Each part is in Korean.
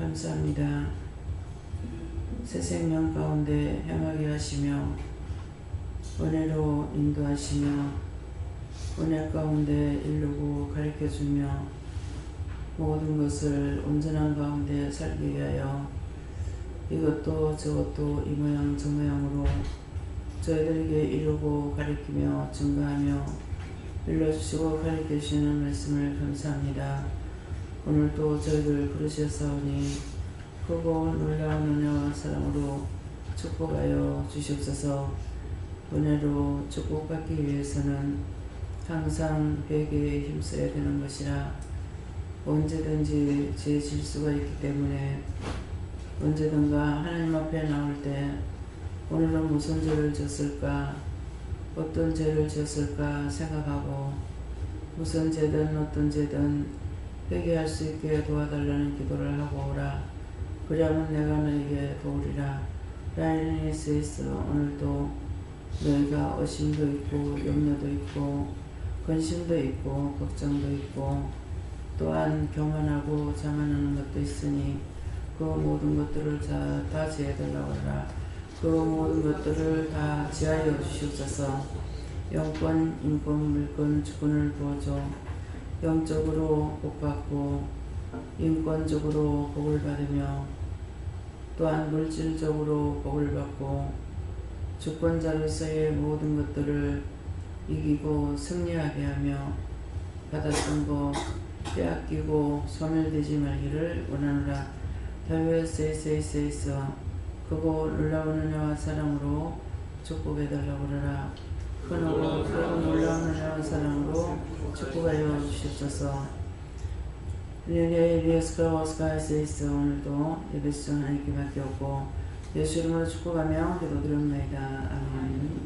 감사합니다. 새 생명 가운데 행하게 하시며 은혜로 인도하시며 은혜 가운데 이루고 가르쳐주며 모든 것을 온전한 가운데 살기 위하여 이것도 저것도 이 모양 저 모양으로 저희들에게 이루고 가르치며 증거하며 일러주시고 가르쳐주시는 말씀을 감사합니다. 오늘도 저희들 부르셨사오니 크고 놀라운 은혜와 사랑으로 축복하여 주시옵소서. 은혜로 축복받기 위해서는 항상 회개에 힘써야 되는 것이라 언제든지 제 질수가 있기 때문에 언제든가 하나님 앞에 나올 때 오늘은 무슨 죄를 졌을까, 어떤 죄를 지었을까 생각하고 무슨 죄든 어떤 죄든 회개할 수 있게 도와달라는 기도를 하고 오라. 그리하면 내가 너에게 도우리라. 라인에 있어 오늘도 너희가 의심도 있고 염려도 있고 근심도 있고 걱정도 있고 또한 교만하고 자만하는 것도 있으니 그 모든 것들을 다 제해달라고 하라. 그 모든 것들을 다 지하여 주시옵소서. 영권, 인권, 물권, 주권을 부어줘. 영적으로 복받고 인권적으로 복을 받으며 또한 물질적으로 복을 받고 주권자로서의 모든 것들을 이기고 승리하게 하며 받았던 것 빼앗기고 소멸되지 말기를 원하노라. 다윗세이세이세이서 크고 놀라운 은혜와 사랑으로 축복해달라고 하라. 크고 놀라운 은혜와 사랑으로 축복하여 주시옵소서. 리에스카 오스카이세이서 오늘도 예배시청 하나님께 맡겼고 예수 이름으로 축복하며 기도드립니다. 아멘.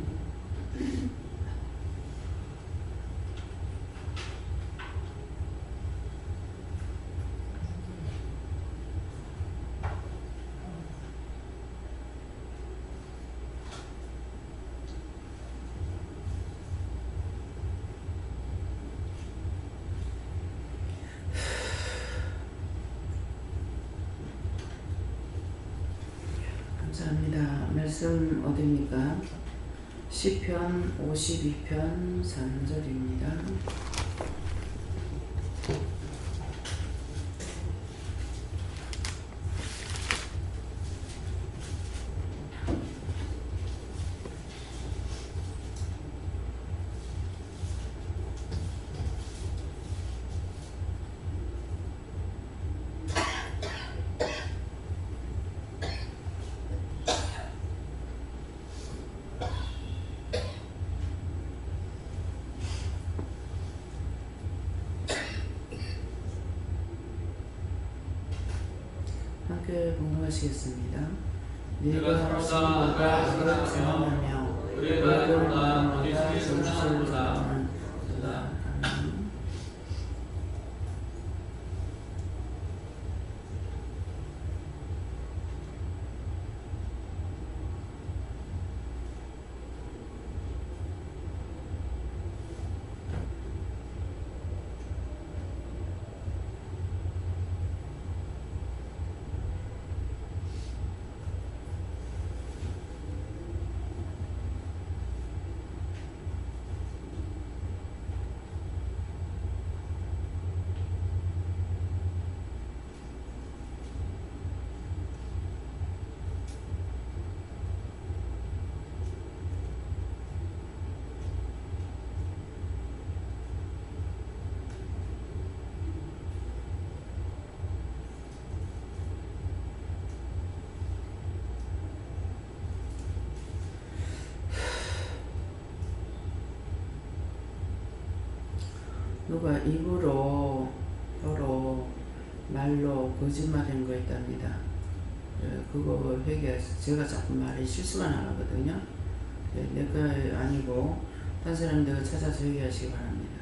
감사합니다. 말씀 어디입니까? 시편 52편 3절입니다. 함께 공부하시겠습니다. 네가 하신 바가 그를 생각하며 그를 마음마다 정신을 다하는 도다. 아멘. 누가 입으로 혀로 말로 거짓말한 거 있답니다. 그거 회개해서 제가 자꾸 말에 실수만 안 하거든요. 내가 아니고 딴 사람 내가 찾아서 회개하시기 바랍니다.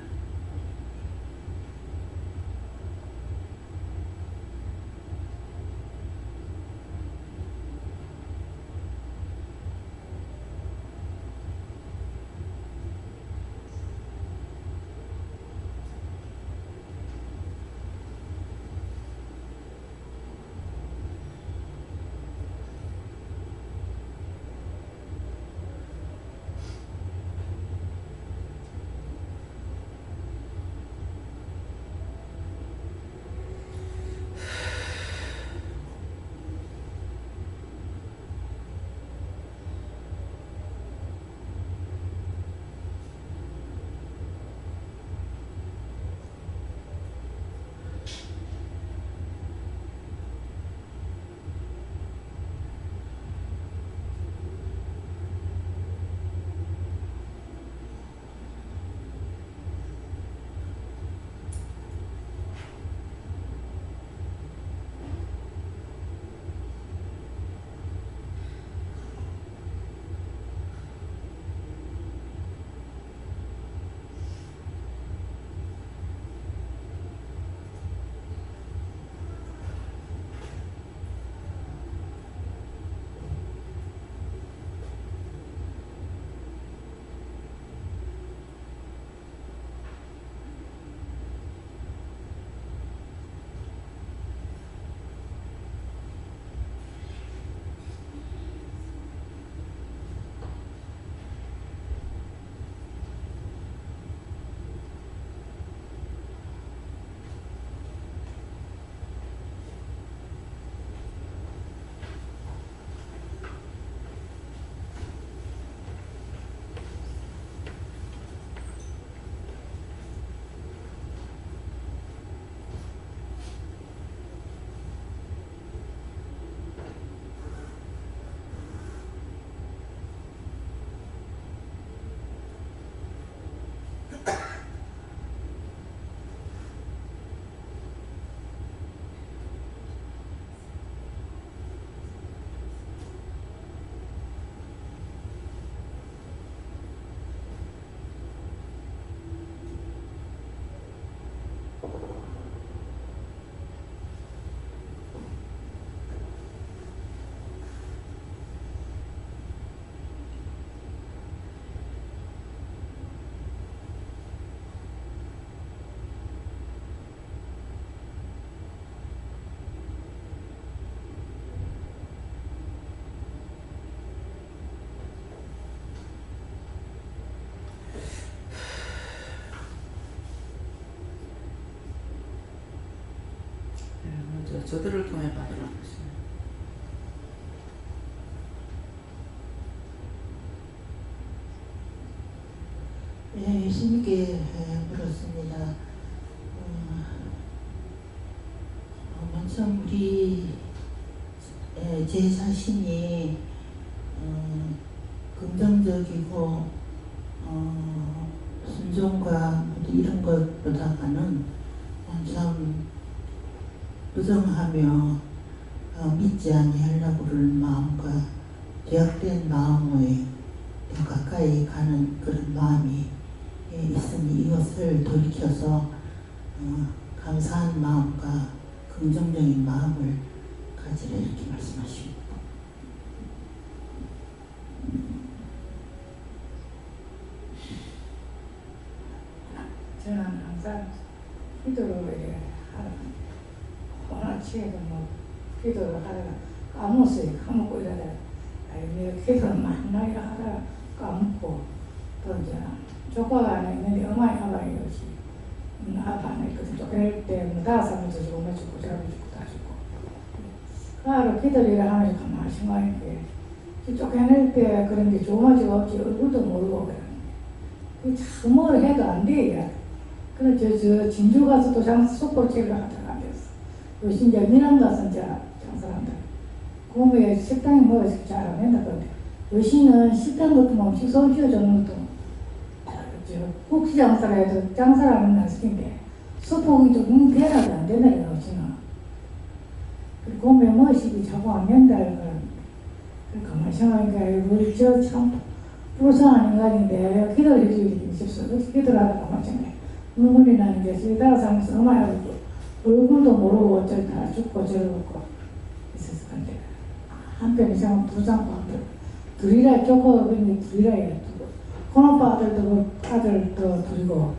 저들을 통해 받으라는 것입니다. 네, 예수님께 물었습니다. 먼저 우리 제 자신이 긍정적이고 순종과 이런 것보다는 참 부정하며 믿지 아니하려고 하는 마음과 죄악된 마음의 더 가까이 가는 그런 마음이 있으니 이것을 돌이켜서 감사한 마음과 긍정적인 마음을 가지라 이렇게 말씀하십니다. 저는 항상 기도를 하라. 오늘 취해도 뭐 기도를 하다가 까먹었어요. 까먹고 이러다가 내가 기도를 만나게 하다가 까먹고 또 이제 조카가 하나 있는데 어머니 아빠가 이러지. 아빠 하나 있거든. 쫓겨날 때 5살부터 죽고 뭐 죽고 저러고 죽고 다 죽고. 그 하루 기도를 하면서 가만히 생각하니까 쫓겨날 때 그런 게 조마지가 없지 얼굴도 모르고 그래. 참을 해도 안 돼. 그래서 저 진주 가서 또 장사 속골책을 하다가 안 됐어. 요즘 이제 미남 가서 이제 장사를 한다. 그러면 식당에 뭐가 잘 안 된다 그런데 요즘은 식당 같은 거 음식 손 씌워주는 것도 국시 장사를 해도 장사를 하는 날씨인데 소폭이 조금 변화가 안 된다는 거 요즘은. 그리고 뭐식이 자꾸 안 된다는 거. 가만히 생각하니까 우리 저 참 불쌍한 인간인데 기도를 해주기 싶어. 기도를 하다가 가만히 생각해. 눈물이 나는 게 저희가 살면서 엄마하고 얼굴도 모르고 어쩔 다 죽고 저러고 있었을 건데 한편 이상은 부산고 한편 둘이라 조커 그런데 둘이라 해요. 큰오빠 아들도 아들도 둘이고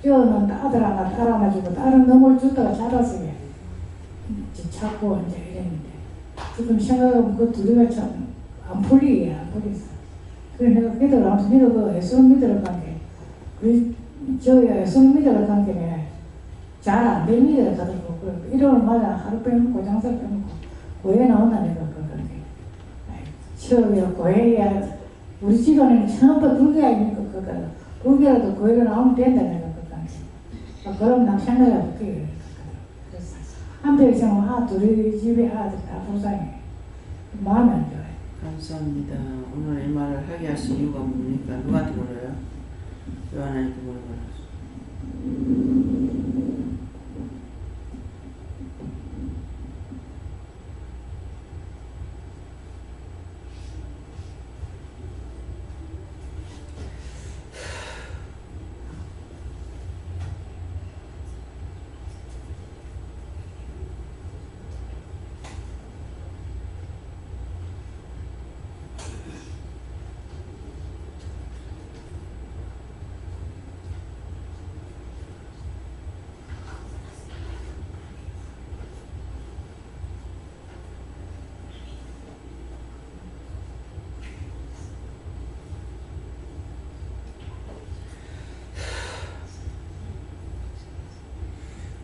뛰어는 아들 하나 딸 하나 주고 딸은 너무 주다가 자랐어요. 자꾸 이제 이랬는데 지금 생각하면 그 둘이가 참 안 풀리게 안 풀리겠어. 그래서 내가 기도를 하면서 믿어 예수를 믿으러 간 게 저희가 예수를 믿으러 간 게 잘 안 됩니다. 가더라고. 이러면마다 하루 빼먹고 장사 빼먹고 고해 나온다 내가 그런 게. 저기야 고해야 우리 집안에는 전부 불교 아닙니까 그거가. 불교라도 고해로 나오면 된다 내가 그거. 그럼 난 생각이 없게 그래서 한편 생각하면 둘이 집에 아들 다 불쌍해. 마음이 안 좋아요. 감사합니다. 오늘 이 말을 하게 하신 이유가 뭡니까? 누구한테 물어요? 요한한테 물어봐요.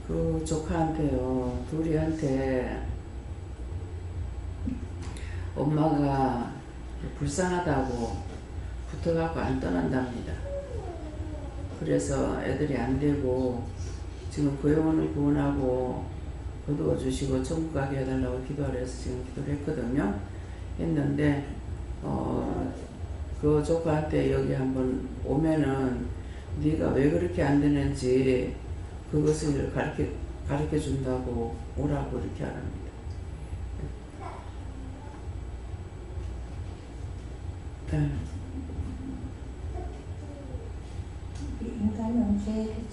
그 조카한테요, 둘이한테 엄마가 불쌍하다고 붙어갖고 안 떠난답니다. 그래서 애들이 안 되고 지금 그 영혼을 구원하고 거두어 주시고 천국 가게 해달라고 기도하려 해서 지금 기도를 했거든요. 했는데 그 조카한테 여기 한번 오면은 네가 왜 그렇게 안 되는지 그것을 가르쳐 준다고 오라고 이렇게 하랍니다. 인간은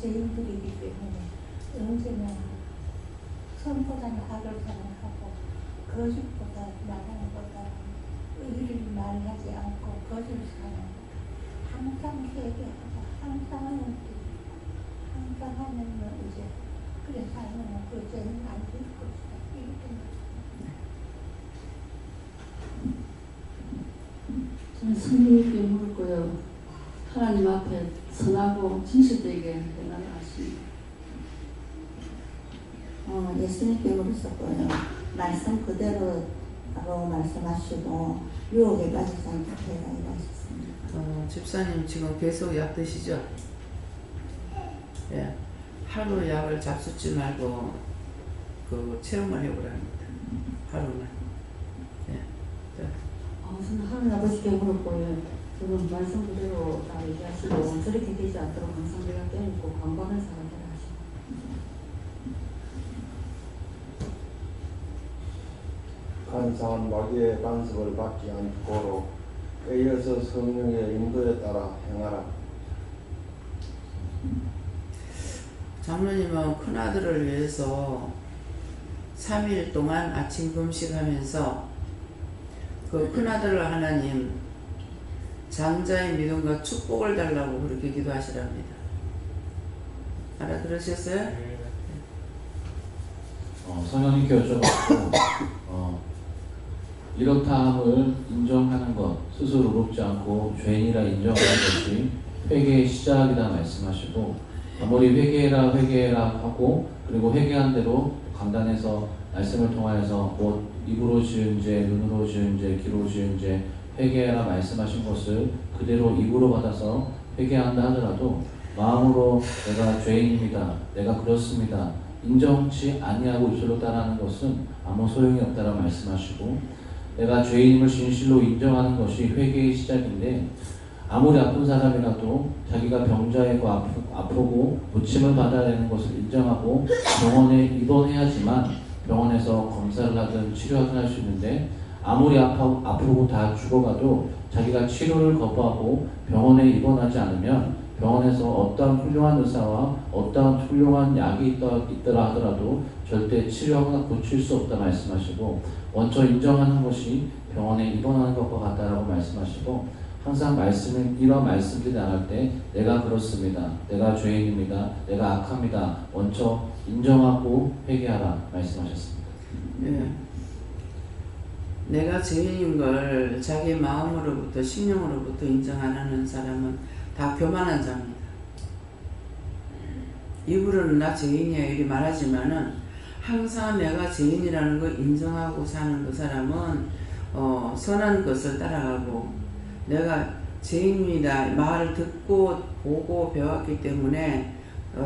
죄인들이기 때문에 언제나 선보다는 악을 사랑하고 거짓보다 말하는 것보다 의리를 말하지 않고 거짓을 사랑하고 항상 회개하고 항상 하면 이제 그래 살면 그 죄는 안 될 것이다 이렇게 말합니다. 저는 스님께 물을 거요. 하나님 앞에 선하고 진실되게 해나가십니다. 예수님께로서 말씀 그대로 바로 말씀하시고 유혹에 빠지지 않게 해라 이러셨습니다. 집사님 지금 계속 약 드시죠? 예. 하루 약을 잡숫지 말고 그 체험을 해보랍니다. 하루만. 예. 저는 하나님 아버지께 물었고요. 저는 말씀 그대로 다 얘기하시고 저렇게 되지 않도록 항상 내가 깨닫고 관광을 살아가라 하시고. 간사한 마귀의 간섭을 받지 않도록 깨어서 성령의 인도에 따라 행하라. 장로님은 큰아들을 위해서 3일 동안 아침 금식하면서 그 큰아들을 하나님 장자의 믿음과 축복을 달라고 그렇게 기도하시랍니다. 알아들으셨어요? 성령님께 여쭤봤고 이렇다함을 인정하는 것, 스스로 의롭지 않고 죄인이라 인정하는 것이 회개의 시작이다 말씀하시고, 아무리 회개해라 하고 그리고 회개한 대로 강단에서 말씀을 통하여서 곧 입으로 지은 죄, 눈으로 지은 죄, 귀로 지은 죄 회개해라 말씀하신 것을 그대로 입으로 받아서 회개한다 하더라도 마음으로 내가 죄인입니다, 내가 그렇습니다 인정치 아니하고 입술로 따라하는 것은 아무 소용이 없다라 말씀하시고, 내가 죄인임을 진실로 인정하는 것이 회개의 시작인데, 아무리 아픈 사람이라도 자기가 병자이고 아프고 고침을 받아야 되는 것을 인정하고 병원에 입원해야지만 병원에서 검사를 하든 치료하든 할 수 있는데, 아무리 아프고 다 죽어가도 자기가 치료를 거부하고 병원에 입원하지 않으면 병원에서 어떠한 훌륭한 의사와 어떠한 훌륭한 약이 있더라 하더라도 절대 치료하거나 고칠 수 없다 말씀하시고, 먼저 인정하는 것이 병원에 입원하는 것과 같다라고 말씀하시고, 항상 이런 말씀들이 나갈 때 내가 그렇습니다, 내가 죄인입니다, 내가 악합니다 먼저 인정하고 회개하라 말씀하셨습니다. 예. 내가 죄인인 걸 자기 마음으로부터 심령으로부터 인정 안 하는 사람은 다 교만한 자입니다. 입으로는 나 죄인이야 이렇게 말하지만은 항상 내가 죄인이라는 걸 인정하고 사는 그 사람은 선한 것을 따라가고, 내가 죄인입니다 말을 듣고 보고 배웠기 때문에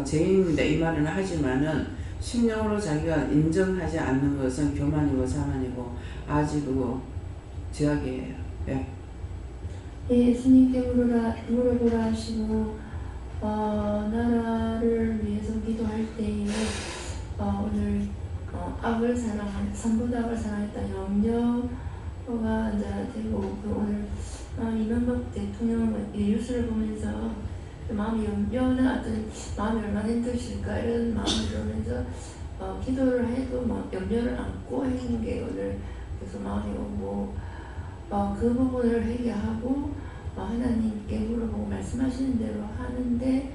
죄인입니다 이 말은 하지만은 심령으로 자기가 인정하지 않는 것은 교만이고 사만이고 아직은 죄악이에요. 예. 예수님께 물어보라 하시고 나라를 위해서 기도할 때에 오늘 악을 사랑한 선보다 악을 사랑했던 염려가 이제 되고, 오늘 이명박 대통령 뉴스를 보면서 마음이 염려는 어떤 마음이 얼마나 힘드실까 이런 마음을 들으면서 기도를 해도 막 염려를 안고 하는 게 오늘 계속 마음이 오고, 그 부분을 회개하고 하나님께 물어보고 말씀하시는 대로 하는데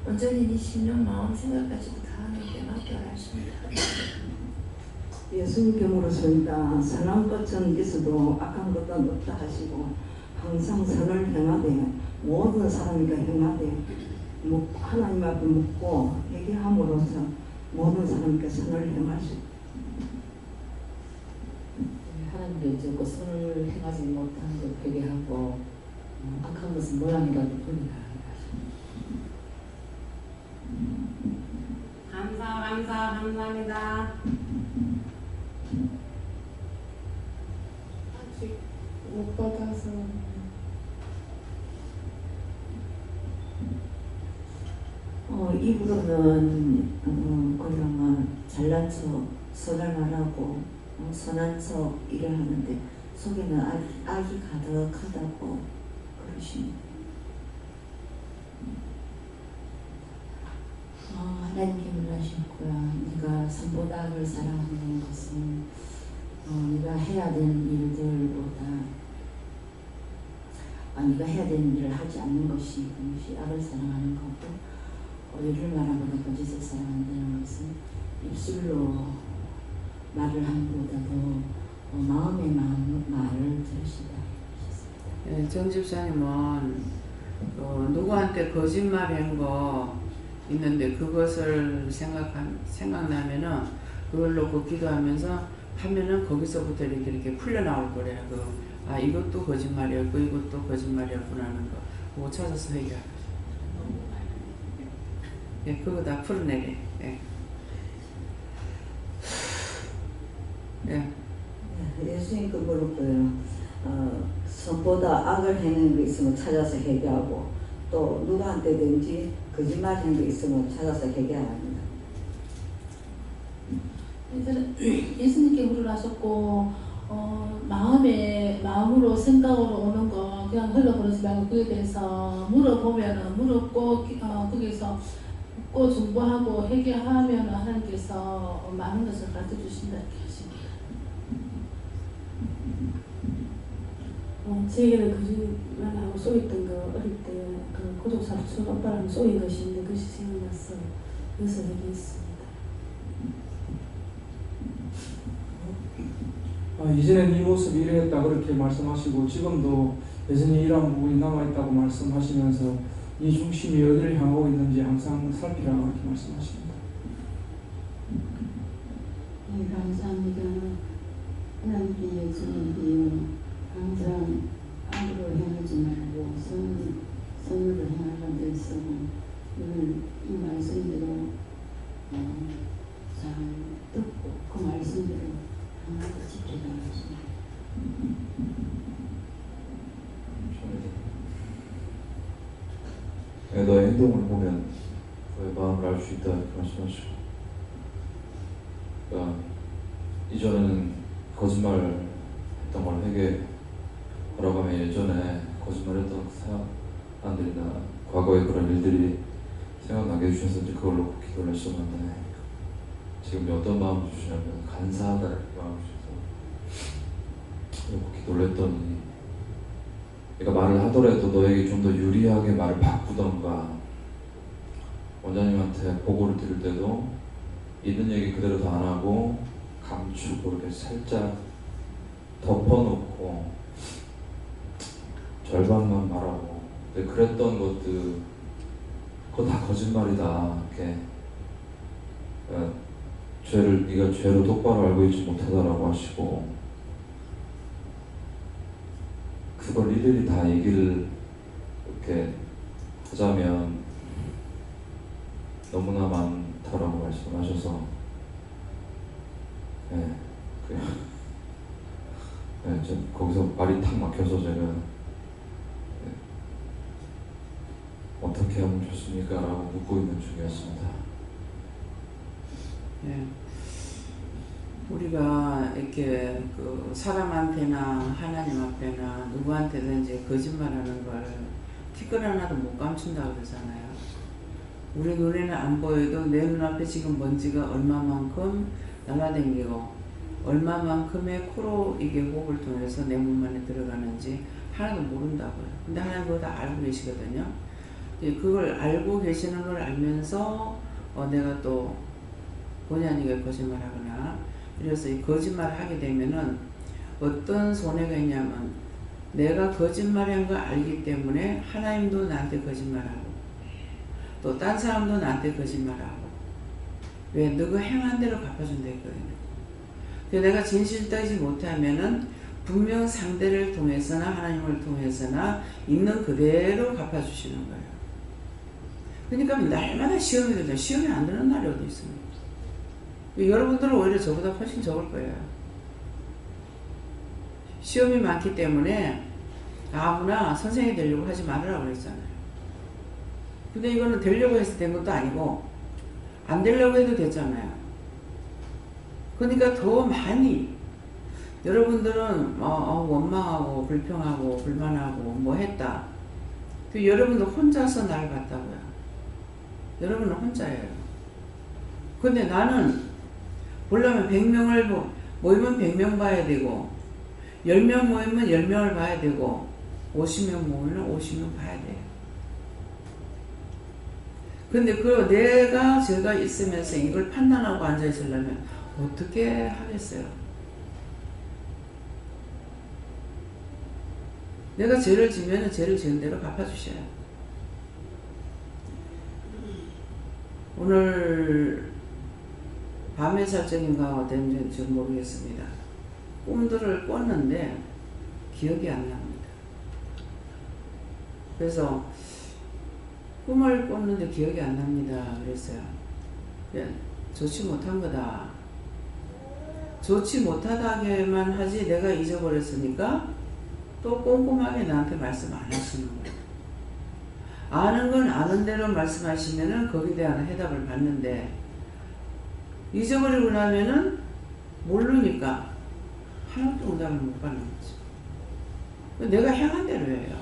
온전히 네 심령 마음 생각까지도 다 하나님께 맡겨라 하십니다. 예수님께 물었습니다. 선한 것은 있어도 악한 것은 없다 하시고, 항상 선을 행하되 모든 사람이가 행하되 하나님 앞에 묻고 회개함으로써 모든 사람에게 선을 행하시고, 하나님께 여쭙고 선을 행하지 못한 것 회개하고 악한 것은 모양이라도 버리라 감사합니다. 아직 못 받아서 입으로는 그냥 잘난 척, 선을 말하고 선한 척 일을 하는데 속에는 악이 가득하다고 그러십니다. 하나님께 물으셨고요. 네가 선보다 악을 사랑하는 것은 네가 해야 되는 일들보다 네가 해야 되는 일을 하지 않는 것이 그것이 악을 사랑하는 거고, 이를 말하거나 거짓을 사랑한다는 것은 입술로 말을 함보다도 마음의 말을 들으시다. 예, 정 집사님은 누구한테 거짓말한 거 있는데 그것을 생각나면은 그걸 놓고 기도하면서 하면은 거기서부터 이렇게 풀려 나올 거래요. 아 이것도 거짓말이었고 이것도 거짓말이었구나 하는 거 그거 찾아서 회개하고 예, 그거 다 풀어내게. 예. 예. 예수님도 그렇고요. 선보다 악을 행는 게 있으면 찾아서 회개하고 또 누구한테든지 거짓말 하는 게 있으면 찾아서 회개합니다. 예수님께 물을 하셨고 마음으로 생각으로 오는 거 그냥 흘러버리지 말고 그에 대해서 물어보면은 물었고 거기서 묻고 중보하고 회개하면 하나님께서 많은 것을 가르쳐 주신다 이렇게 하십니다. 제게는 거짓말하고 쏘였던 거 어릴 때 그 고독 사촌 오빠랑 쏘인 것인데 그것이 생각났어요. 그래서 얘기했습니다. 이전엔 이 모습이 이랬다 그렇게 말씀하시고 지금도 여전히 이러한 부분이 남아있다고 말씀하시면서 이 중심이 어디를 향하고 있는지 항상 살피라고 이렇게 말씀하십니다. 네, 감사합니다. 하나님께 여전히 항상 악으로 행하지 말고 선으로 행하는 데 있어 오늘 이 말씀대로 잘 듣고 그 말씀대로 하나도 지켜나가십니다. 너의 행동을 보면 너의 마음을 알 수 있다 이렇게 말씀하시고, 그러니까 이전에는 거짓말 했던 걸 회개하라고 하면 예전에 거짓말했던 사람들이나 과거의 그런 일들이 생각나게 해주셔서 이제 그걸 놓고 기도를 했었는데, 지금 어떤 마음을 주시냐면 간사하다 이렇게 마음을 주셔서 놓고 기도를 했더니, 그러니까 말을 하더라도 너에게 좀 더 유리하게 말을 바꾸던가, 원장님한테 보고를 드릴 때도 있는 얘기 그대로 다 안 하고 감추고 이렇게 살짝 덮어놓고 절반만 말하고, 근데 그랬던 것들 그거 다 거짓말이다 이렇게, 죄를 네가 죄로 똑바로 알고 있지 못하다라고 하시고, 그걸 일일이 다 얘기를 이렇게 하자면 너무나 많다라고 말씀하셔서, 거기서 말이 탁 막혀서 제가 어떻게 하면 좋습니까? 라고 묻고 있는 중이었습니다. 예. 우리가 이렇게 그 사람한테나 하나님 앞에나 누구한테든지 거짓말하는 걸 티끌 하나도 못 감춘다고 그러잖아요. 우리 눈에는 안 보여도 내 눈앞에 지금 먼지가 얼마만큼 날아다니고 얼마만큼의 코로 이게 호흡을 통해서 내 몸 안에 들어가는지 하나도 모른다고요. 근데 하나님 그거 다 알고 계시거든요. 그걸 알고 계시는 걸 알면서 내가 또 본의 아니게 거짓말하거나, 그래서 이 거짓말을 하게 되면은 어떤 손해가 있냐면, 내가 거짓말한 걸 알기 때문에 하나님도 나한테 거짓말하고 또 딴 사람도 나한테 거짓말하고, 왜? 너가 행한 대로 갚아준다 했거든요. 내가 진실되지 못하면은 분명 상대를 통해서나 하나님을 통해서나 있는 그대로 갚아주시는 거예요. 그러니까 날마다 시험이 되죠. 시험이 안 되는 날이 어디 있습니까? 여러분들은 오히려 저보다 훨씬 적을 거예요. 시험이 많기 때문에 아무나 선생이 되려고 하지 말으라고 그랬잖아요. 근데 이거는 되려고 해서 된 것도 아니고 안 되려고 해도 됐잖아요. 그러니까 더 많이 여러분들은 원망하고 불평하고 불만하고 뭐 했다. 여러분도 혼자서 날 봤다고요. 여러분은 혼자예요. 근데 나는 보려면 100명을 모이면 100명 봐야 되고, 10명 모이면 10명을 봐야 되고, 50명 모이면 50명 봐야 돼요. 근데 제가 있으면서 이걸 판단하고 앉아있으려면 어떻게 하겠어요? 내가 죄를 지면 죄를 지은 대로 갚아주셔요. 오늘 밤의 설정인가 어땠는지 모르겠습니다. 꿈들을 꿨는데 기억이 안 납니다. 그래서 꿈을 꿨는데 기억이 안 납니다. 그랬어요. 좋지 못한 거다. 좋지 못하다게만 하지 내가 잊어버렸으니까 또 꼼꼼하게 나한테 말씀 안 하시는 거예요. 아는 건 아는 대로 말씀하시면은 거기에 대한 해답을 받는데 잊어버리고 나면은 모르니까 하나도 응답을 못 받는 거죠. 내가 행한 대로 해요.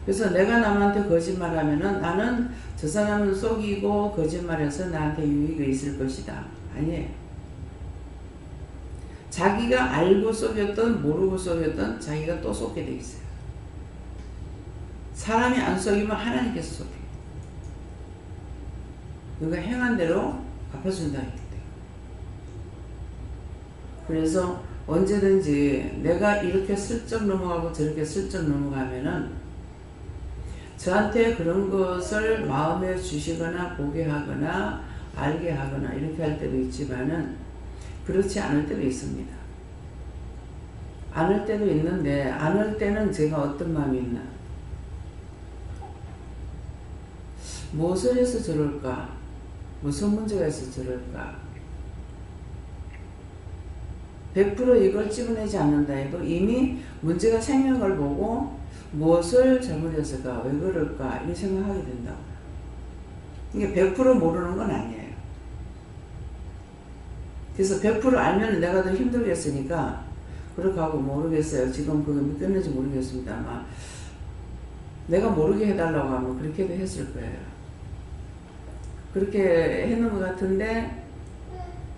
그래서 내가 남한테 거짓말하면은 나는 저 사람은 속이고 거짓말해서 나한테 유익이 있을 것이다. 아니에요. 자기가 알고 속였던 모르고 속였던 자기가 또 속게 돼 있어요. 사람이 안 속이면 하나님께서 속여요. 너가 행한 대로 갚아준다 했기 때문에. 그래서 언제든지 내가 이렇게 슬쩍 넘어가고 저렇게 슬쩍 넘어가면은 저한테 그런 것을 마음에 주시거나 보게 하거나 알게 하거나 이렇게 할 때도 있지만은 그렇지 않을 때도 있습니다. 않을 때도 있는데 않을 때는 제가 어떤 마음이 있나? 무엇을 해서 저럴까? 무슨 문제가 있어서 저럴까? 100% 이걸 찍어내지 않는다 해도 이미 문제가 생긴 걸 보고 무엇을 잘못했을까? 왜 그럴까? 이렇게 생각하게 된다고. 이게 100% 모르는 건 아니에요. 그래서 100% 알면 내가 더 힘들겠으니까 그렇게 하고 모르겠어요. 지금 그거 믿겠는지 모르겠습니다. 아마 내가 모르게 해달라고 하면 그렇게도 했을 거예요. 그렇게 해놓은 것 같은데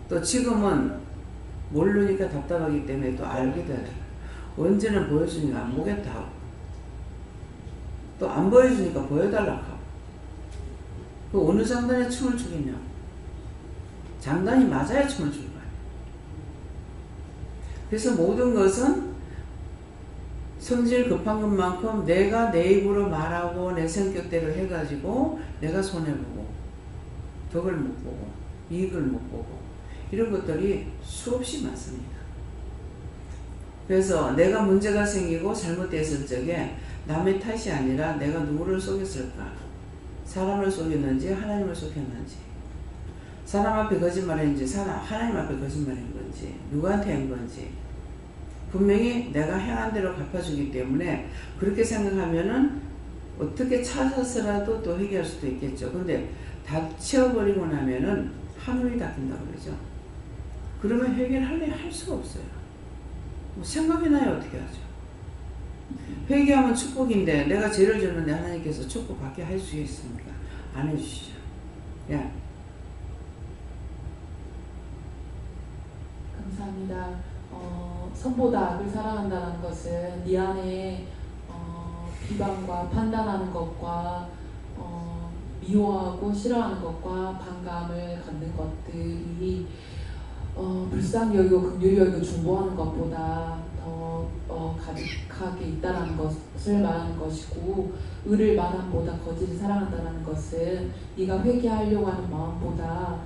또 지금은 모르니까 답답하기 때문에 또 알게 돼요. 언제는 보여주니까 안 보겠다 하고 또 안 보여주니까 보여달라고 하고 그 어느 장단에 춤을 추겠냐고. 장단이 맞아야 춤을 추는 거예요. 그래서 모든 것은 성질 급한 것만큼 내가 내 입으로 말하고 내 성격대로 해가지고 내가 손해보고 덕을 못 보고 이익을 못 보고 이런 것들이 수없이 많습니다. 그래서 내가 문제가 생기고 잘못됐을 적에 남의 탓이 아니라 내가 누구를 속였을까? 사람을 속였는지 하나님을 속였는지 사람 앞에 거짓말했는지 하나님 앞에 거짓말한 건지 누구한테 한 건지 분명히 내가 행한 대로 갚아주기 때문에 그렇게 생각하면은 어떻게 찾아서라도 또 해결할 수도 있겠죠. 근데 다 채워버리고 나면은 하늘이 닫힌다고 그러죠. 그러면 해결할래 할 수가 없어요. 뭐 생각이 나야 어떻게 하죠. 회개하면 축복인데 내가 죄를 졌는데 하나님께서 축복받게 할 수 있습니까? 안 해주시죠. 야. 감사합니다. 선보다 악을 사랑한다는 것은 네 안에 비방과 판단하는 것과 미워하고 싫어하는 것과 반감을 갖는 것들이 불쌍히 여기고 긍휼히 여기고 중보하는 것보다 더 가득하게 있다는 것을 말하는 것이고 의를 말함보다 거짓을 사랑한다는 것은 네가 회개하려고 하는 마음보다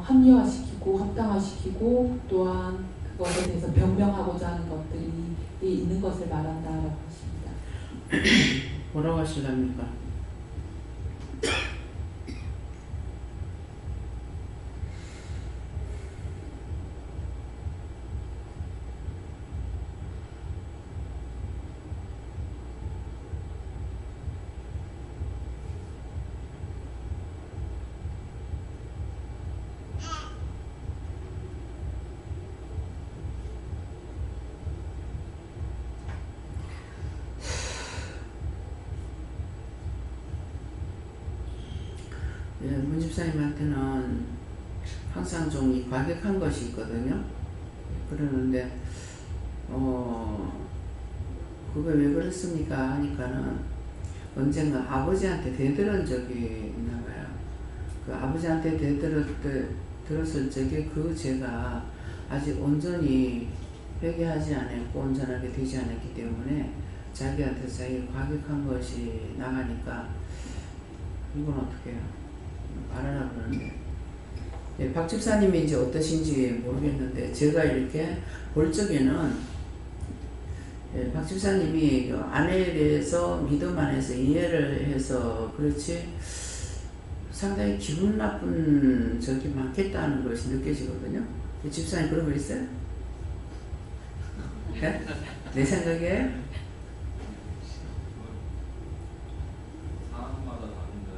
합리화시키고 합당화시키고 또한 그것에 대해서 변명하고자 하는 것들이 있는 것을 말한다라고 하십니다. 뭐라고 하시랍니까? 문 집사님한테는 항상 좀 과격한 것이 있거든요. 그러는데 그거 왜 그랬습니까 하니까는 언젠가 아버지한테 대들은 적이 있나봐요. 그 아버지한테 들었을 적에 그 죄가 아직 온전히 회개하지 않았고 온전하게 되지 않았기 때문에 자기한테 자기 과격한 것이 나가니까 이건 어떻게 해요? 말하라고 그러는데 예, 박 집사님이 이제 어떠신지 모르겠는데 제가 이렇게 볼 적에는 예, 박 집사님이 아내에 대해서 믿음 안에서 이해를 해서 그렇지 상당히 기분 나쁜 적이 많겠다는 것이 느껴지거든요. 집사님 그런 거 있어요? 네? 내 생각에 사람마다 다른데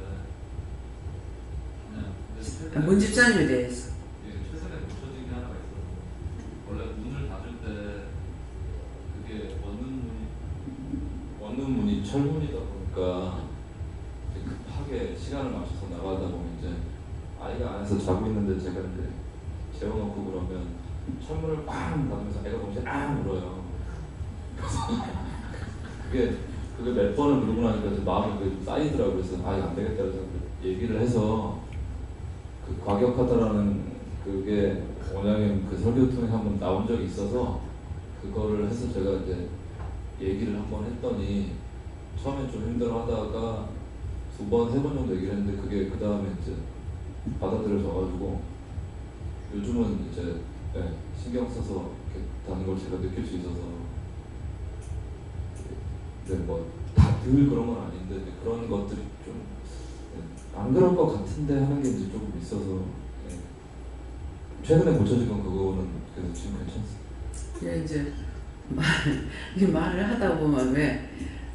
그냥 문 집사님에 대해서 최근에 고쳐진 게 하나가 있어서 원래 문을 닫을 때 그게 원룸 문이 철문이다 보니까 급하게 시간을 맞춰서 나가다 보면 이제 아이가 안에서 자고 있는데 제가 이제 재워놓고 그러면 철문을 꽝 닫으면서 애가 동시에 울어요. 그래서 그게 몇 번을 누르고 나니까 이제 마음이 쌓이더라고요. 그래서 이거 안 되겠다 그래서 얘기를 해서 그 과격하다라는 그게 원장님 그 설교 통해 한번 나온 적이 있어서 그거를 해서 제가 이제 얘기를 한번 했더니 처음엔 좀 힘들어하다가 2번, 3번 정도 얘기를 했는데 그게 그 다음에 이제 받아들여져가지고 요즘은 이제 신경 써서 이렇게 다는 걸 제가 느낄 수 있어서 뭐 다 늘 그런 건 아닌데 그런 것들이 좀 안 그럴 것 같은데 하는 게 이제 조금 있어서 최근에 고쳐진 건 그거는 그래서 지금 괜찮습니다. 이제 말을 하다 보면 왜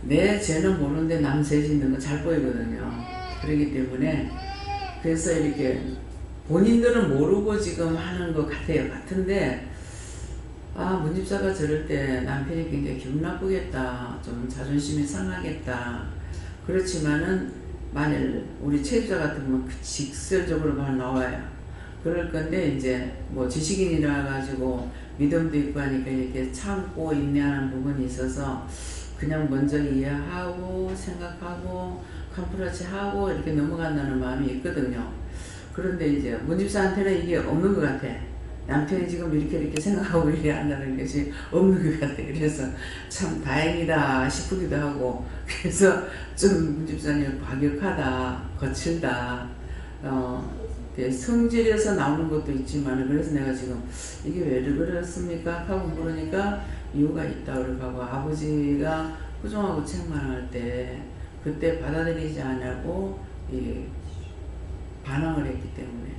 내 죄는 모르는데 남 죄 짓는 거 잘 보이거든요. 그렇기 때문에 그래서 이렇게 본인들은 모르고 지금 하는 것 같은데 문 집사가 저럴 때 남편이 굉장히 기분 나쁘겠다, 좀 자존심이 상하겠다. 그렇지만은 만일 우리 최집사 같으면 직설적으로만 나와요. 그럴 건데 이제 뭐 지식인이라 가지고 믿음도 있고 하니까 이렇게 참고 인내하는 부분이 있어서 그냥 먼저 이해하고 생각하고 컴프로치 하고 이렇게 넘어간다는 마음이 있거든요. 그런데 이제 문 집사한테는 이게 없는 것 같아. 남편이 지금 이렇게 생각하고 이래 한다는 것이 없는 것 같아. 그래서 참 다행이다 싶기도 하고, 그래서 좀 문 집사님 과격하다, 거칠다, 성질에서 나오는 것도 있지만, 그래서 내가 지금 이게 왜 그렇습니까? 하고 물으니까 이유가 있다고 하고, 아버지가 후종하고 책망할 때 그때 받아들이지 않고 반항을 했기 때문에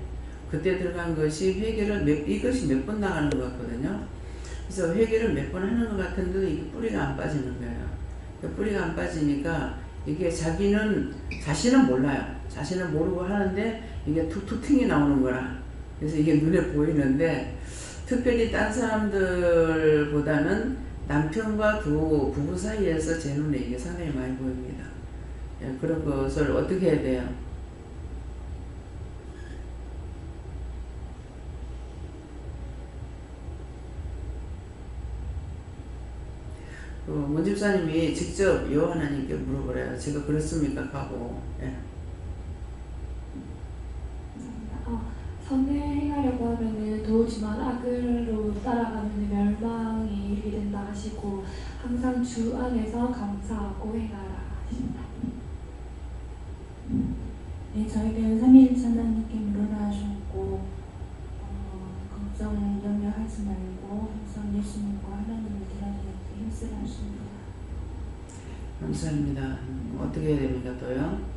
그때 들어간 것이 회개를 이것이 몇 번 나가는 것 같거든요. 그래서 회개를 몇 번 하는 것 같은데도 이게 뿌리가 안 빠지는 거예요. 그 뿌리가 안 빠지니까 이게 자신은 몰라요. 자신은 모르고 하는데 이게 툭툭 튕이 나오는 거라. 그래서 이게 눈에 보이는데 특별히 딴 사람들보다는 남편과 부부 사이에서 제 눈에 이게 상당히 많이 보입니다. 그런 것을 어떻게 해야 돼요? 문 집사님이 직접 여호와 하나님께 물어보래요. 제가 그렇습니까? 하고. 선을 행하려고 하면은 도우지만 악으로 따라가면 멸망이 이르게 된다 하시고 항상 주 안에서 감사하고 행하라 하십니다. 네, 저에게는 3일째 하나님께 물어라 하셨고 걱정 염려하지 말고 항상 예수님과 하나님을 드러내기 힘쓰라 하십니다. 감사합니다. 어떻게 해야 됩니까? 또요?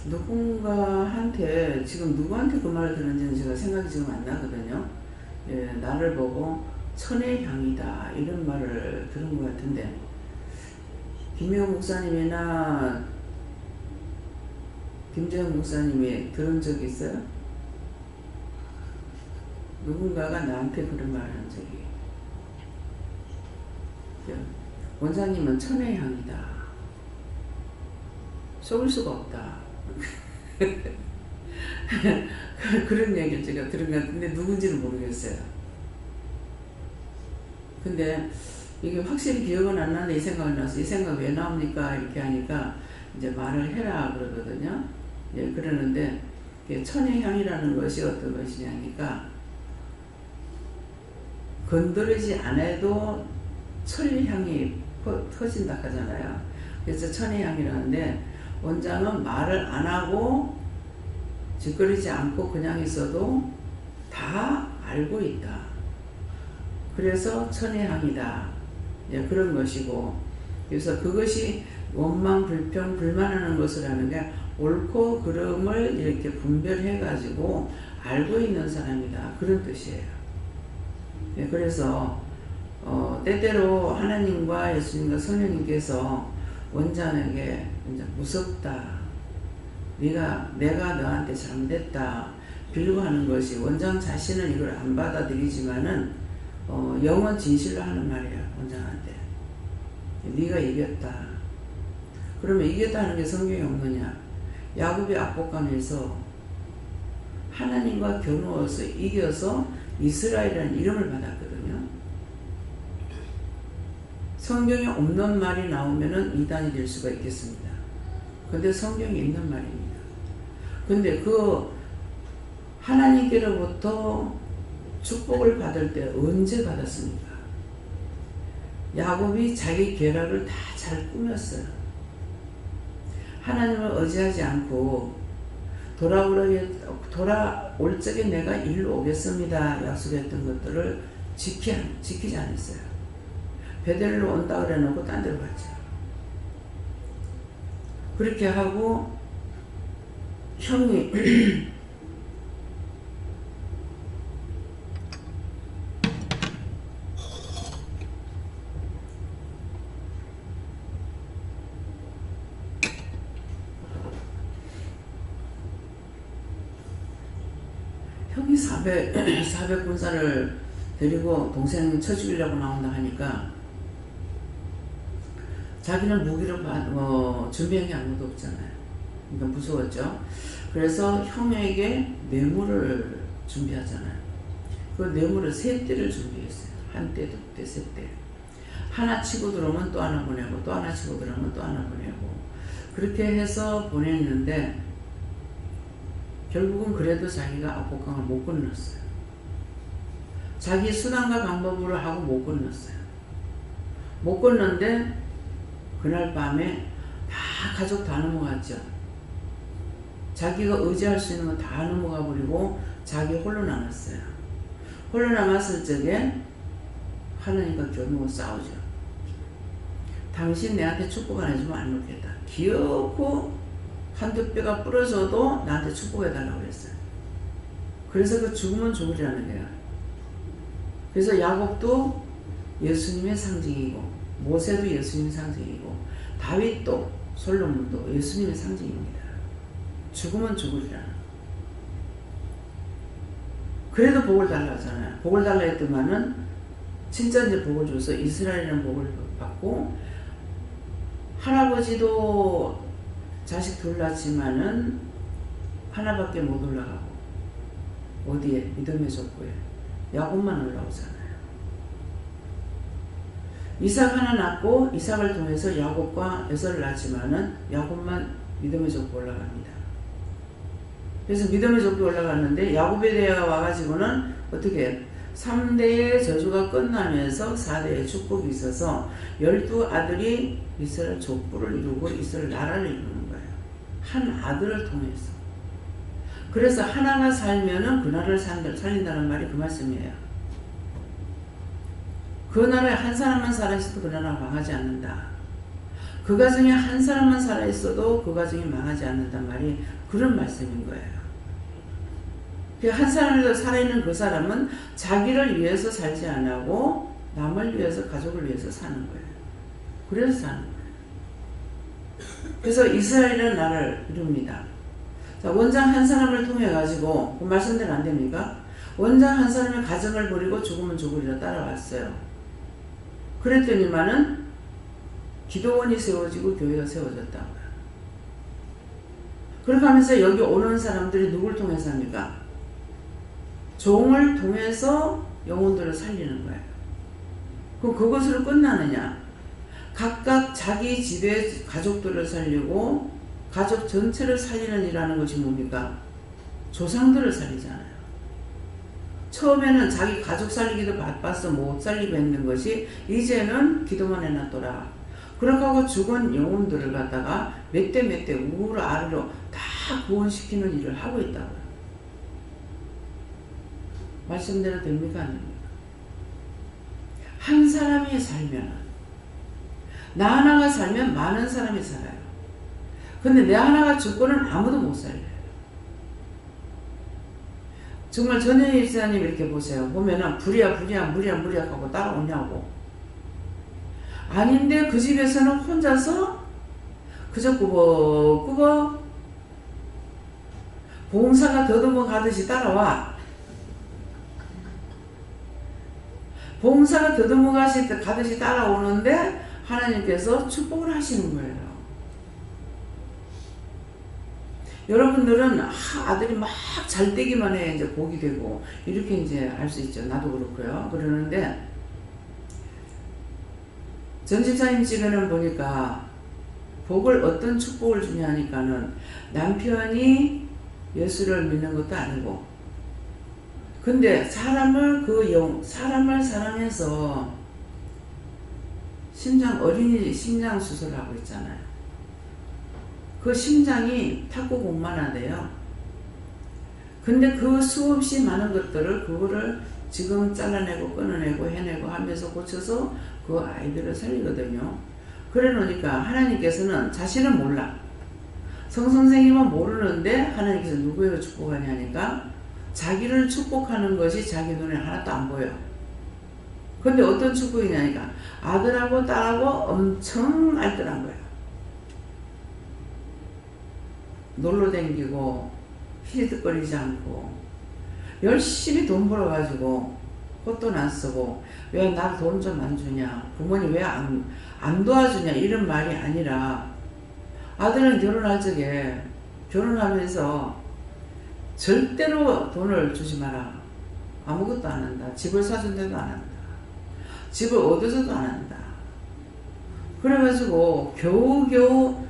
누군가한테 지금 누구한테 그 말을 들었는지는 제가 생각이 지금 안 나거든요. 나를 보고 천의 향이다 이런 말을 들은 것 같은데 김혜영 목사님이나 김재영 목사님이 들은 적 있어요? 누군가가 나한테 그런 말을 한 적이. 원사님은 천의 향이다. 속을 수가 없다. 그런 얘기를 제가 들은 것 같은데 누군지는 모르겠어요. 근데 이게 확실히 기억은 안 나는데 이 생각이 나서 이 생각 왜 나옵니까? 이렇게 하니까 이제 말을 해라 그러거든요. 그러는데 천의 향이라는 것이 어떤 것이냐니까 건드리지 않아도 천의 향이 터진다 하잖아요. 그래서 천혜향이라는데 원장은 말을 안 하고 짓거리지 않고 그냥 있어도 다 알고 있다. 그래서 천혜향이다. 예, 그런 것이고, 그래서 그것이 원망, 불평, 불만하는 것을 하는 게 옳고 그름을 이렇게 분별해 가지고 알고 있는 사람이다. 그런 뜻이에요. 예, 그래서 때때로 하나님과 예수님과 성령님께서 원장에게 이제 무섭다, 내가 너한테 잘못했다 빌고 하는 것이, 원장 자신은 이걸 안 받아들이지만은 영원 진실로 하는 말이야. 원장한테 네가 이겼다. 그러면 이겼다 하는 게 성경에 없느냐? 야곱이 압곡강에서 하나님과 겨누어서 이겨서 이스라엘이라는 이름을 받았거든요. 성경에 없는 말이 나오면은 이단이 될 수가 있겠습니다. 근데 성경에 있는 말입니다. 근데 그 하나님께로부터 축복을 받을 때 언제 받았습니까? 야곱이 자기 계략을 다 잘 꾸몄어요. 하나님을 의지하지 않고 돌아올 적에 내가 일로 오겠습니다 약속했던 것들을 지키지 않았어요. 베델로 온다 그래 놓고 딴 데로 갔죠. 그렇게 하고 형이 형이 400 군사를 데리고 동생 쳐 죽이려고 나온다 하니까 자기는 무기를 준비한 게 아무도 없잖아요. 그러니까 무서웠죠. 그래서 형에게 뇌물을 준비하잖아요. 그 뇌물을 3대를 준비했어요. 1대, 2대, 3대. 하나 치고 들어오면 또 하나 보내고, 또 하나 치고 들어오면 또 하나 보내고, 그렇게 해서 보냈는데 결국은 그래도 자기가 압곡강을 못 건넜어요. 자기 수단과 방법으로 하고 못 건넜어요. 못 건넜는데 그날 밤에 다 가족 다 넘어갔죠. 자기가 의지할 수 있는 거 다 넘어가 버리고 자기 홀로 남았어요. 홀로 남았을 적에 하나님과 겨누고 싸우죠. 당신 내한테 축복 안 해주면 안 놓겠다. 기어코 한두 뼈가 부러져도 나한테 축복해달라고 그랬어요. 그래서 그 죽으면 죽으리라는 거야. 그래서 야곱도 예수님의 상징이고, 모세도 예수님의 상징이고, 다윗도 솔로몬도 예수님의 상징입니다. 죽으면 죽으리라. 그래도 복을 달라 하잖아요. 복을 달라 했더만은 진짜 이제 복을 줘서 이스라엘이라는 복을 받고, 할아버지도 자식 둘 낳지만은 하나밖에 못 올라가고, 어디에? 믿음의 족보에 야곱만 올라오잖아요. 이삭 하나 낳고 이삭을 통해서 야곱과 에서를 낳지만은 야곱만 믿음의 족보 올라갑니다. 그래서 믿음의 족보 올라갔는데 야곱에 대해 와가지고는 어떻게 3대의 저주가 끝나면서 4대의 축복이 있어서 12아들이 이스라엘 족보를 이루고 이스라엘 나라를 이루는 거예요. 한 아들을 통해서. 그래서 하나가 살면은 그 나라를 살린다는 말이 그 말씀이에요. 그 나라에 한 사람만 살아있어도 그 나라가 망하지 않는다. 그 가정에 한 사람만 살아있어도 그 가정이 망하지 않는단 말이 그런 말씀인 거예요. 한 사람이라도 살아있는 그 사람은 자기를 위해서 살지 않고 남을 위해서, 가족을 위해서 사는 거예요. 그래서 사는 거예요. 그래서 이스라엘이라는 나라를 이룹니다. 자, 원장 한 사람을 통해 가지고 그 말씀대로 안 됩니까? 원장 한 사람의 가정을 버리고 죽으면 죽으리라 따라왔어요. 그랬더니만은 기도원이 세워지고 교회가 세워졌다고요. 그렇게 하면서 여기 오는 사람들이 누굴 통해서 합니까? 종을 통해서 영혼들을 살리는 거예요. 그럼 그것으로 끝나느냐? 각각 자기 집의 가족들을 살리고 가족 전체를 살리는 일하는 것이 뭡니까? 조상들을 살리잖아요. 처음에는 자기 가족 살리기도 바빠서 못 살리고 했는 것이 이제는 기도만 해놨더라. 그렇게 하고 죽은 영혼들을 갖다가 몇 대 몇 대 우로 아래로 다 구원시키는 일을 하고 있다고요. 말씀대로 됩니까? 안 됩니까? 한 사람이 살면, 나 하나가 살면 많은 사람이 살아요. 근데 내 하나가 죽고는 아무도 못 살려요. 정말 전현희 집사님 이렇게 보세요. 보면은 불이야 하고 따라오냐고. 아닌데 그 집에서는 혼자서 그저 꾸벅꾸벅 봉사가 더듬어 가듯이 따라와. 봉사가 더듬어 가듯이 따라오는데 하나님께서 축복을 하시는 거예요. 여러분들은 아들이 막 잘 되기만 해 이제 복이 되고 이렇게 이제 알 수 있죠. 나도 그렇고요. 그러는데 전 집사님 집에는 보니까 복을 어떤 축복을 주냐 하니까는 남편이 예수를 믿는 것도 아니고 근데 사람을 사랑해서 어린이 심장 수술하고 있잖아요. 그 심장이 탁구공만 하대요. 근데 그 수없이 많은 것들을 그거를 지금 잘라내고 끊어내고 해내고 하면서 고쳐서 그 아이들을 살리거든요. 그래 놓으니까 하나님께서는 자신은 몰라. 성선생님은 모르는데 하나님께서 누구에게 축복하냐니까 자기를 축복하는 것이 자기 눈에 하나도 안 보여. 근데 어떤 축복이냐니까 아들하고 딸하고 엄청 알뜰한 거야. 놀러 다니고 히리득거리지 않고 열심히 돈 벌어가지고 헛돈 안 쓰고 왜 나 돈 좀 안 주냐 부모님 왜 안 도와주냐 이런 말이 아니라 아들은 결혼할 적에 결혼하면서 절대로 돈을 주지 마라. 아무것도 안 한다. 집을 사준 데도 안 한다. 집을 얻어서도 안 한다. 그래가지고 겨우겨우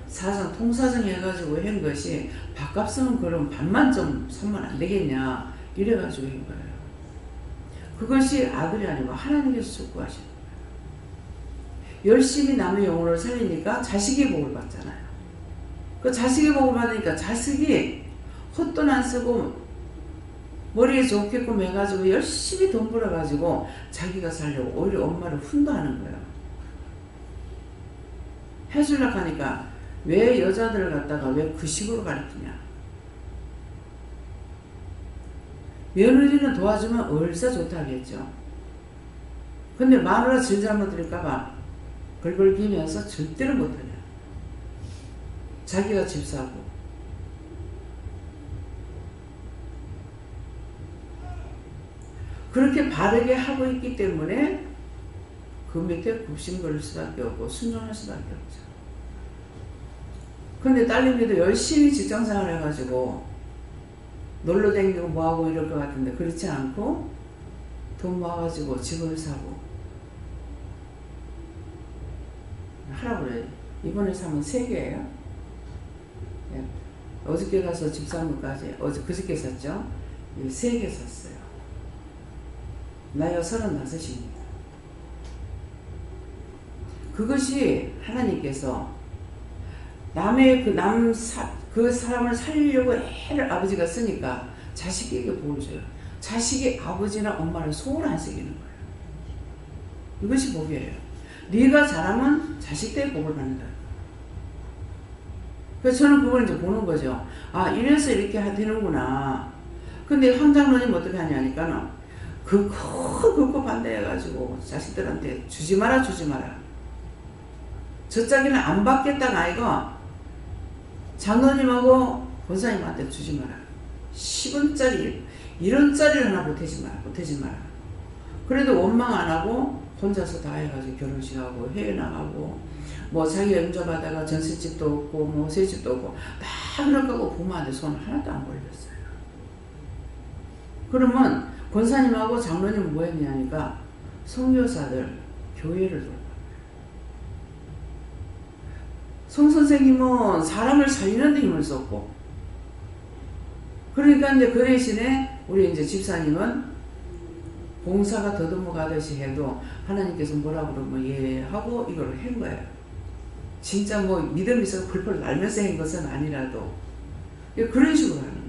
통사정 해가지고 한 것이 밥값은 그럼 반만 좀 사면 안 되겠냐 이래가지고 한 거예요. 그것이 아들이 아니고 하나님께서 축복하신 거예요. 열심히 남의 영혼을 살리니까 자식이 복을 받잖아요. 그 자식이 복을 받으니까 자식이 헛돈 안 쓰고 머리에 좋게끔 해가지고 열심히 돈 벌어가지고 자기가 살려고 오히려 엄마를 훈도하는 거예요. 해주려고 하니까 왜 여자들을 갖다가 왜 그 식으로 가르치냐. 며느리는 도와주면 얼싸 좋다 하겠죠. 근데 마누라 질 잘못 들을까봐 벌벌 기면서 절대로 못하냐. 자기가 집 사고. 그렇게 바르게 하고 있기 때문에 그 밑에 굽신거릴 수밖에 없고 순종할 수밖에 없죠. 근데 딸내미도 열심히 직장생활 해가지고 놀러 다니고 뭐하고 이럴 것 같은데 그렇지 않고 돈 모아가지고 집을 사고 하라고 그래요. 이번에 사면 3개예요. 예. 어저께 가서 집 산 것까지 그저께 샀죠. 3개 샀어요. 나이가 35입니다. 그것이 하나님께서 남의 그 사람을 살리려고 애를 아버지가 쓰니까 자식에게 복을 줘요. 자식이 아버지나 엄마를 속을 안 새기는 거예요. 이것이 복이에요. 네가 잘하면 자식 때에 복을 받는다. 그래서 저는 그걸 이제 보는 거죠. 아, 이래서 이렇게 되는구나. 근데 황 장로님 어떻게 하냐니까는 그거 반대해가지고 자식들한테 주지 마라. 저 짝이는 안 받겠다가 아이가 장로님하고 권사님한테 주지 마라. 10원짜리 1원짜리를 하나 보태지 마라. 그래도 원망 안 하고 혼자서 다 해가지고 결혼식하고 해외 나가고 뭐 자기 영접하다가 전셋집도 없고 뭐 새집도 없고 다 그렇다고 부모한테 손 하나도 안 벌렸어요. 그러면 권사님하고 장로님은 뭐 했냐니까 선교사들 교회를 돌봐. 성선생님은 사람을 살리는 데 힘을 썼고 그러니까 이제 그 대신에 우리 이제 집사님은 봉사가 더듬어 가듯이 해도 하나님께서 뭐라 그러면 예 하고 이걸 한 거예요. 진짜 뭐 믿음이 있어 펄펄 날면서 한 것은 아니라도 그런 식으로 하는 거예요.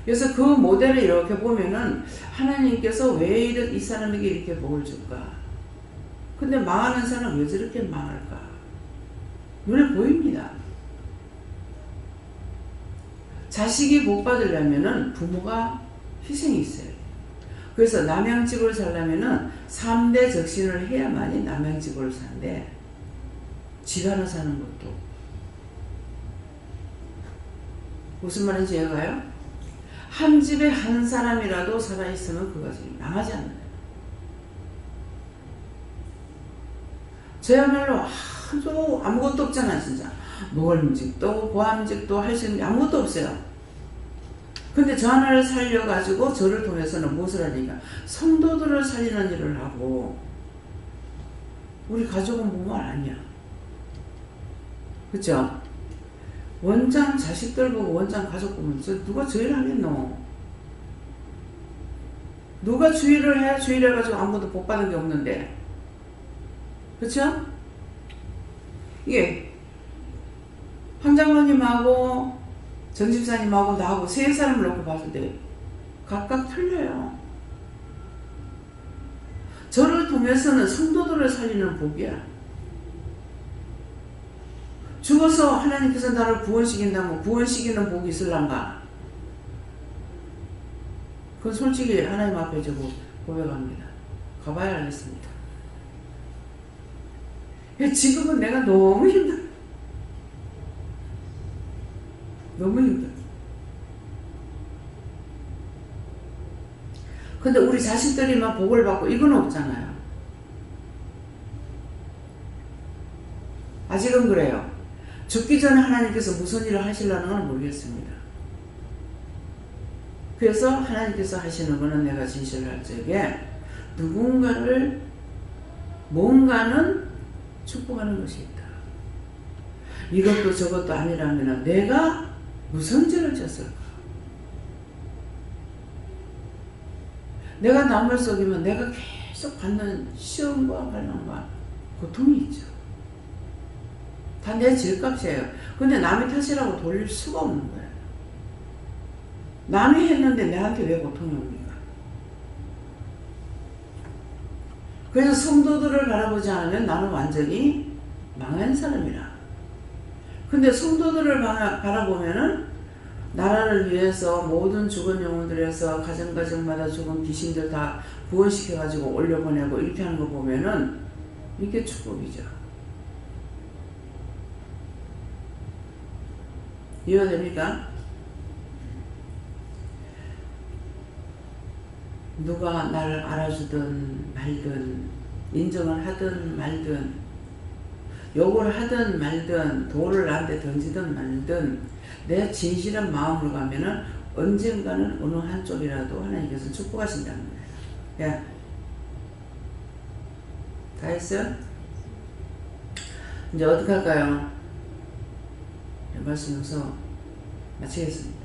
그래서 그 모델을 이렇게 보면은 하나님께서 왜 이 사람에게 이렇게 복을 줄까? 근데 망하는 사람 왜 저렇게 망할까? 눈에 보입니다. 자식이 복 받으려면은 부모가 희생이 있어요. 그래서 남양집을 살려면은 3대 적신을 해야만이 남양집을 산대. 집 하나 사는 것도. 무슨 말인지 이해가요? 한 집에 한 사람이라도 살아있으면 그 가정이 망하지 않아요. 저야말로 아주 아무것도 없잖아 진짜. 모험직도 보암직도 할 수 있는 게 아무것도 없어요. 근데 저 하나를 살려가지고 저를 통해서는 무엇을 하니까 성도들을 살리는 일을 하고 우리 가족은 뭐만 아니야. 그쵸? 원장 자식들 보고 원장 가족 보면 누가 주의를 하겠노? 누가 주의를 해? 주의를 해가지고 아무것도 복 받은 게 없는데. 그쵸? 이게 황 장로님하고 전 집사님하고 나하고 세 사람을 놓고 봤을 때 각각 틀려요. 저를 통해서는 성도들을 살리는 복이야. 죽어서 하나님께서 나를 구원시킨다면 구원시키는 복이 있을란가? 그건 솔직히 하나님 앞에 저거 고백합니다. 가봐야 알겠습니다. 지금은 내가 너무 힘들어. 너무 힘들어. 근데 우리 자식들이만 복을 받고 이건 없잖아요. 아직은 그래요. 죽기 전에 하나님께서 무슨 일을 하시려는 건 모르겠습니다. 그래서 하나님께서 하시는 거는 내가 진실할 적에 누군가를 뭔가는 축복하는 것이 있다. 이것도 저것도 아니라면 내가 무슨 죄를 졌을까? 내가 남을 속이면 내가 계속 받는 시험과 반란과 고통이 있죠. 다 내 죄값이에요. 근데 남의 탓이라고 돌릴 수가 없는 거예요. 남이 했는데 내한테 왜 고통이 옵니까? 그래서 성도들을 바라보지 않으면 나는 완전히 망한 사람이라. 근데 성도들을 바라보면은 나라를 위해서 모든 죽은 영혼들에서 가정가정마다 죽은 귀신들 다 구원시켜가지고 올려보내고 이렇게 하는 거 보면은 이게 축복이죠. 이해됩니까? 누가 나를 알아주든 말든 인정을 하든 말든 욕을 하든 말든 돌을 나한테 던지든 말든 내 진실한 마음으로 가면은 언젠가는 어느 한쪽이라도 하나님께서 축복하신다는 거예요. 야, 다 했어요? 이제 어떻게 할까요? 말씀 여기서 마치겠습니다.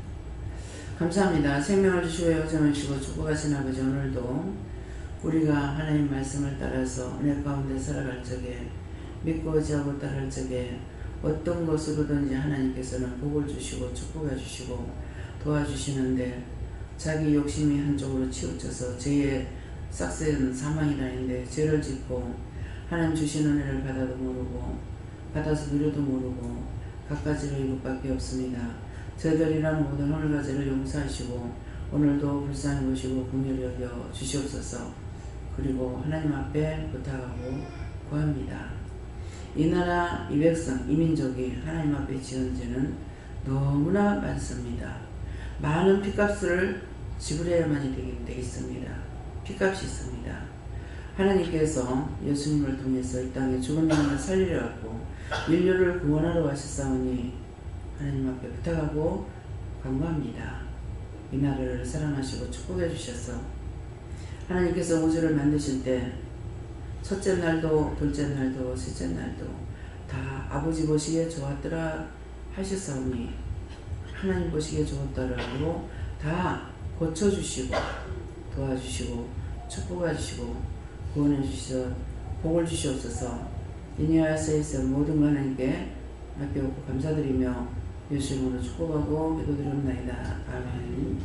감사합니다. 생명을 주시고 영생을 주시고 축복하신 아버지, 오늘도 우리가 하나님 말씀을 따라서 은혜 가운데 살아갈 적에 믿고 의지하고 따를 적에 어떤 것으로든지 하나님께서는 복을 주시고 축복해 주시고 도와주시는데 자기 욕심이 한쪽으로 치우쳐서 죄의 싹센 사망이라는데 죄를 짓고 하나님 주신 은혜를 받아도 모르고 받아서 누려도 모르고 갖가지로 이것밖에 없습니다. 저희들이란 모든 오늘가지를 용서하시고 오늘도 불쌍히 보시고 긍휼히 여겨 주시옵소서. 그리고 하나님 앞에 부탁하고 구합니다. 이 나라, 이 백성, 이 민족이 하나님 앞에 지은 죄는 너무나 많습니다. 많은 핏값을 지불해야만이 되겠습니다. 핏값이 있습니다. 하나님께서 예수님을 통해서 이 땅에 죽은 영혼을 살리려 하고 인류를 구원하러 하셨사오니 하나님 앞에 부탁하고 간구합니다. 이 나라를 사랑하시고 축복해 주셔서 하나님께서 우주를 만드실 때 첫째 날도 둘째 날도 셋째 날도 다 아버지 보시기에 좋았더라 하셨사오니 하나님 보시기에 좋았더라고 다 고쳐주시고 도와주시고 축복해 주시고 구원해 주셔서 복을 주시옵소서. 이니아스에서 모든 것 하나님께 맡겨오고 감사드리며 예수 이름으로 축복하고 기도드립니다. 아멘.